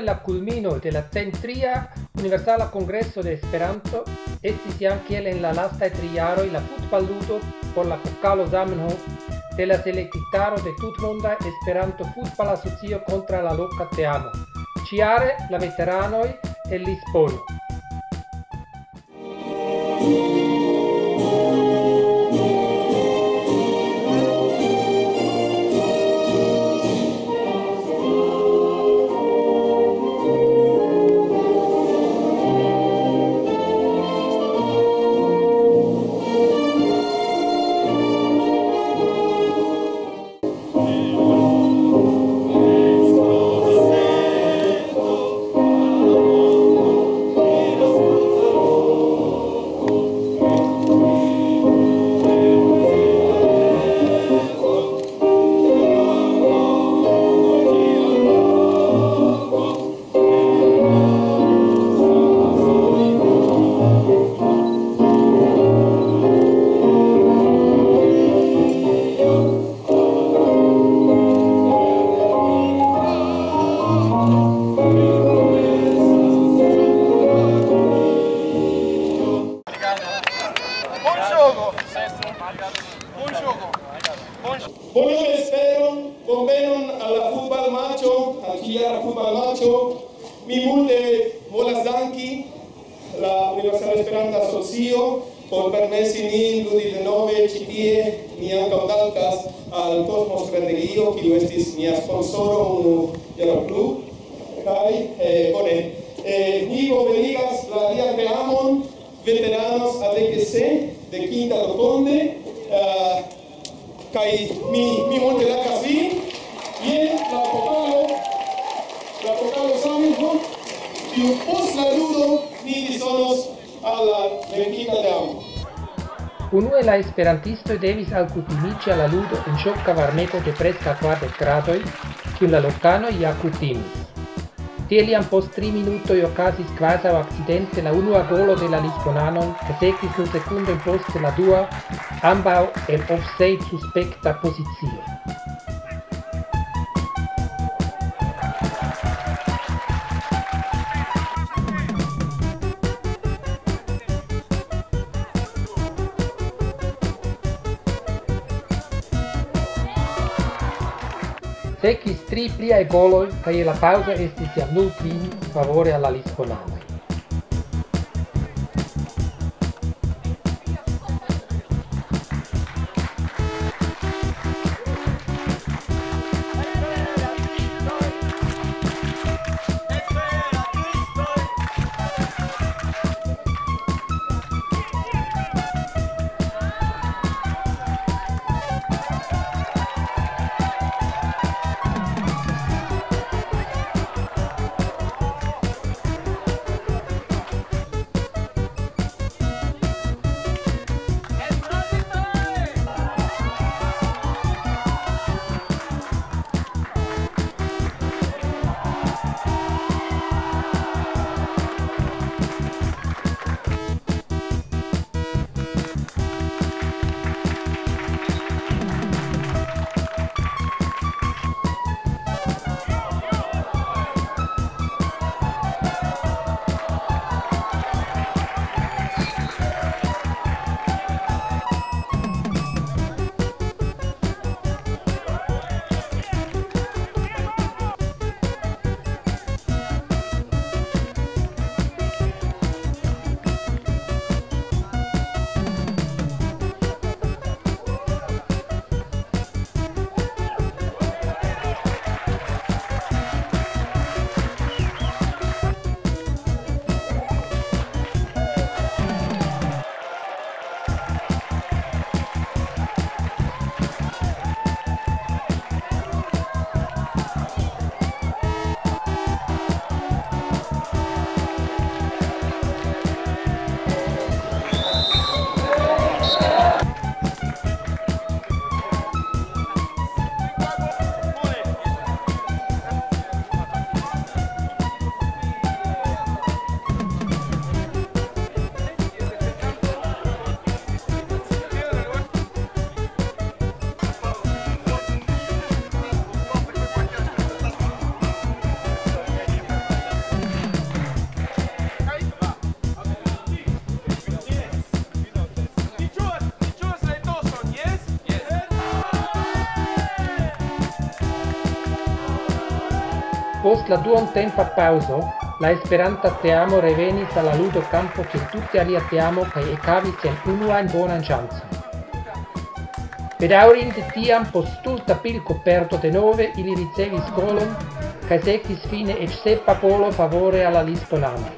la culmino de la centria Universala Kongreso de Esperanto estis jam kiel en la lastaj 3 jaroj la futballudo por la pokalo Zamenhof de la selektitaro de tutmonda Esperanto-Futbal-Asocio kontraŭ la loka teamo. Ĉiare la veteranoj el Lisbono. Buon vesperon, bonvenon alla futbal matcho, al chiara futbal matcho. Mi multe volas danki la Universala Esperanta Asocio por permessi nin ludi denove ĉi tie. Mi ankaŭ dankas al Cosmos Grandeguio, kiu estis nia sponsoro unu jaro plu. Kaj bone, ni bonvenigas la dian teamon veteranos ADC de Quinta Rotonde. Kai mi multe dankas vin. Jen la pokalo Zamenhof, kiu post la ludo ni disdonos al la venkinta teamo. Unue la esperantistoj devis alkutimiĝi al la ludo en ŝoka varmeto de preskaŭ 40 gradoj, kiun la lokanoj ja kutimis. Tiel jam post 3 minutoj okazis kvazaŭ akcidente la unua golo de la lisbonanoj, kaj sekvis nur sekundojn poste la dua, ambaŭ el offside suspekta pozicio. Sekvis 3 pliaj goloj kaj je la paŭzo estis jam 0-3 favore al la lisbonanoj. Post la duontempa pauso, la Esperanta teamo revenis alla ludo campo kiel tutte alia teamo kaj ekhavis en unuajn bonan ŝancon. Bedaŭrinde tiam post stulta pilkoperto denove ili ricevis golon kaj sekvis fine eĉ sepa golo favore al la lisbonanoj.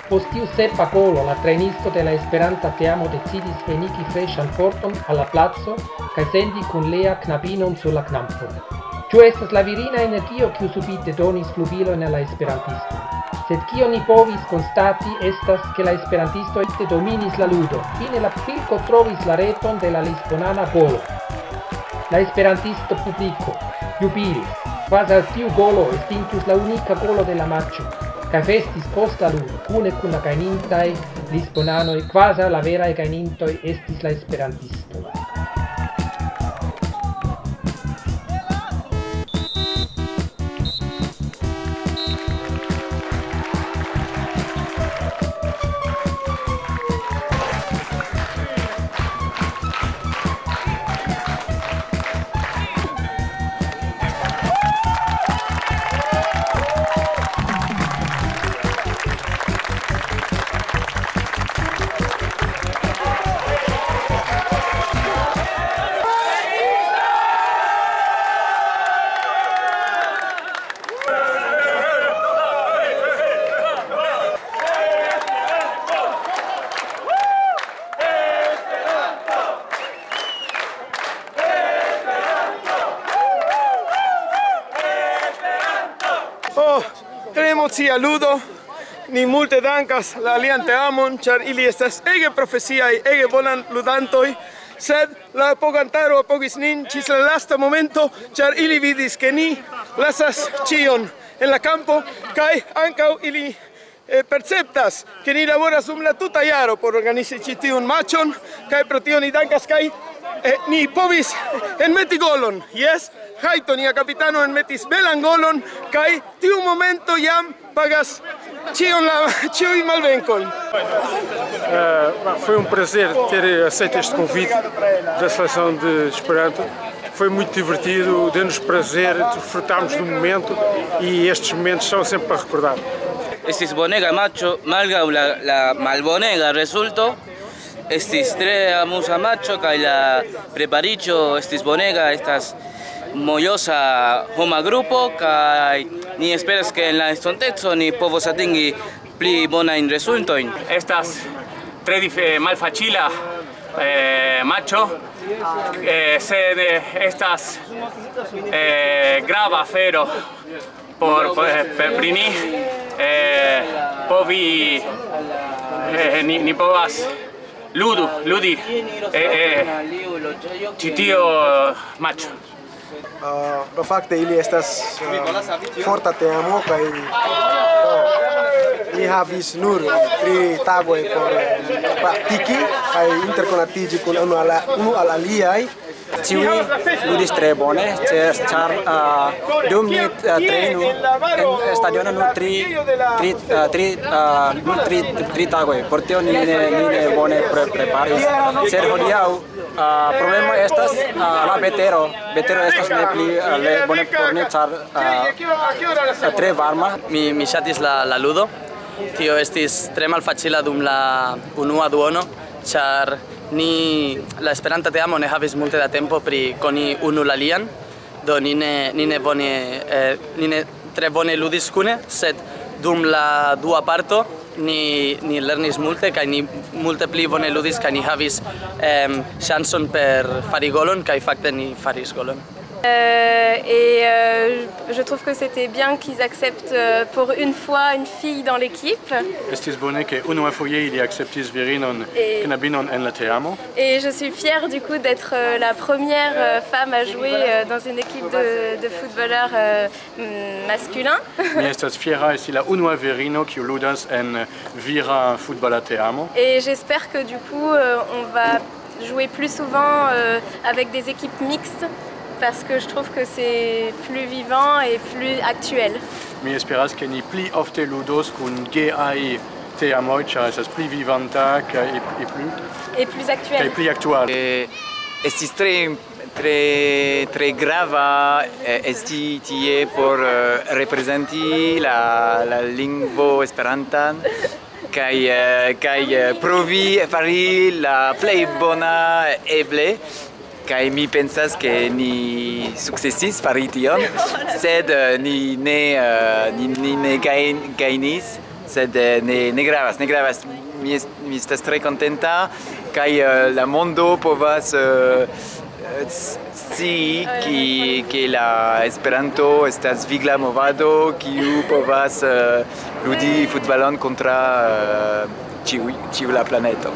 Post tiu sepa golo, la trejnisto de la Esperanta teamo decidis venigi freŝan forton al la placo kaj sendi kun Lea knabinon sur la knampon. Ĉu estas la virina energio, kiu subite donis flubilojn al la esperantistoj? Sed kion ni povis konstati estas, ke la esperantistoj dominis la ludo. Fine la pilko trovis la reton de la lisbonana golo. La esperantisto publiko jubilis, kvazaŭ tiu golo estintus la unika golo de la matĉo. Kaj festis post la ludo, kune kun la gajnintaj lisbonanoj, kvazaŭ la veraj gajnintoj estis la esperantistoj. Tre emocia ludo, ni multe dankas la alian teamon, ĉar ili estas ege profesiaj, ege bonan ludantoj, sed la apogantaro apogis nin ĝis la lasta momento, ĉar ili vidis ke ni lasas ĉion en la campo kaj ankaŭ ili perceptas ke ni laboras dum la tuta jaro por organizi ĉi tiun matĉon, kaj pro tio ni dankas kaj ni povis enmeti golon. Yes, Jaito, nia capitano, enmetis belan golon, kaj tiu momento jam pagas ĉiuj malvenkojn. Foi prazer ter aceito este convite da seleção de Esperanto. Foi muito divertido, deu-nos prazer, desfrutámos do momento e estes momentos são sempre para recordar. Estis bonega matĉo, malgraŭ la malbonega rezulto. Estis tre amuza matĉo kaj la prepariĝo estis bonega, estas mojosa homa grupo kaj ni esperas ke en la estonteco ni povos atingi pli bonajn rezultojn. Estas tre malfacila matĉo, sed estas grava afero por pri ni povi ni povas ludi ĉi tio matĉo. Do fakte ili estas forta teamo kaj ni havis nur 3 tagoj por praktiki kaj interkonatiĝi kun unu al aliaj. Ĉiuj ludis tre bone, ĉar dum ni trejnu en stadiono nur tri tagoj. Por tio ni ne bone preparis, sed hodiaŭ Problema estas la vetero. Vetero estas ne pli bone por ni ĉar tre varma. Mi ŝatis la ludo. Tio estis tre malfacila dum la unua duono, ĉar ni la Esperanta teamo ne havis multe da tempo pri koni unu la alian, do ni ne tre bone ludis kune, sed dum la dua parto ni lernis multe kaj ni multe pli bone ludis kaj ni havis ŝancon per fari golon kaj fakte ni faris golon. Je trouve que c'était bien qu'ils acceptent pour une fois une fille dans l'équipe. Estis bone ke unuafoje ili akceptis virinon knabinon en la teamo. Et je suis fière du coup d'être la première femme à jouer dans une équipe de footballeurs masculins. Mi estas fiera esti la unua virino kiu ludas en vira futbala teamo. Et j'espère que du coup on va jouer plus souvent avec des équipes mixtes, parce que je trouve que c'est plus vivant et plus actuel. Mi esperas ke ni pli ofte ludos kun geaj teamoj, ĉar estas pli vivanta kaj plus actuel. Kaj pli aktuala. Estis tre grava esti tie por reprezenti la lingvo Esperantan kaj provi fari la plej bona eble. Kaj mi pensas ke ni sukcesis fari tion, sed ni ne gajnis, sed ne gravas. Mi estas tre kontenta kaj la mondo povas scii ke la Esperanto estas vigla movado kiu povas ludi futbalon kontra ĉiu la planeto.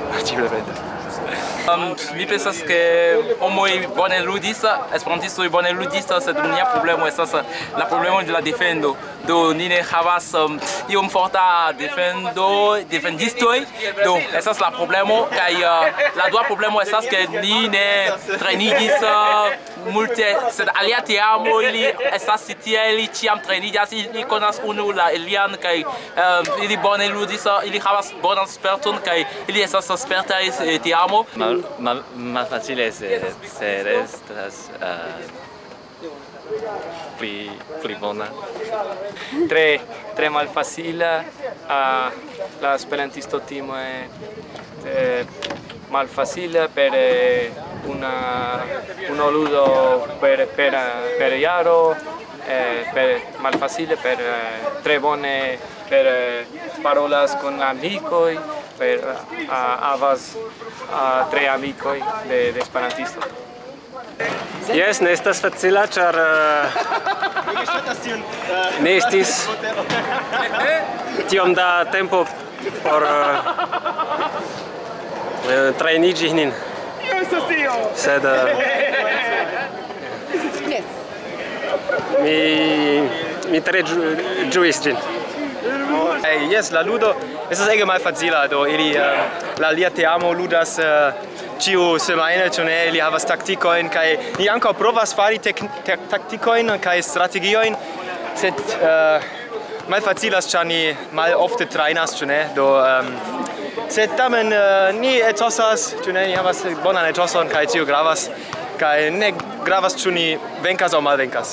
Mi pensas ke homoj bone ludis, esperantistoj bone ludis, sed nia problemo estas la problemo de la defendo. Do ni ne havas iom forta defendistoj, do estas la problemo, kaj la dua problemo estas ke ni ne trenigis multe, sed alia teamo ili estas tie, ili ĉiam trenigas, ili konas unu la alian, kaj ili bone ludis, ili havas bonan sperton, kaj ili estas spertaj teamo. Malfacile sed estas pli bona. Tre malfacile la esperantisto timo malfacile per uno ludo per jaro, malfacile per tre bone per parolas con amikoj, per havas tre amikoj de esperantisto. Jes, ne estas facila, ĉar ne estis tiom da tempo por trejniĝi nin. Sed mi tre ĝuis ĝin. Yes, la ludo estas ege malfacila, do ili la lia teamo ludas ĉiu semajno, ĉu ne? Ili havas taktikojn kaj ni ankaŭ provas fari taktikojn kaj strategiojn, sed malfacilas, ĉar ni malofte trajnas, ĉu ne? Do sed tamen ni etosas, ĉu ne? Ni havas bonan etoson kaj tio gravas, kaj ne gravas, ĉu ni venkas aŭ malvenkas.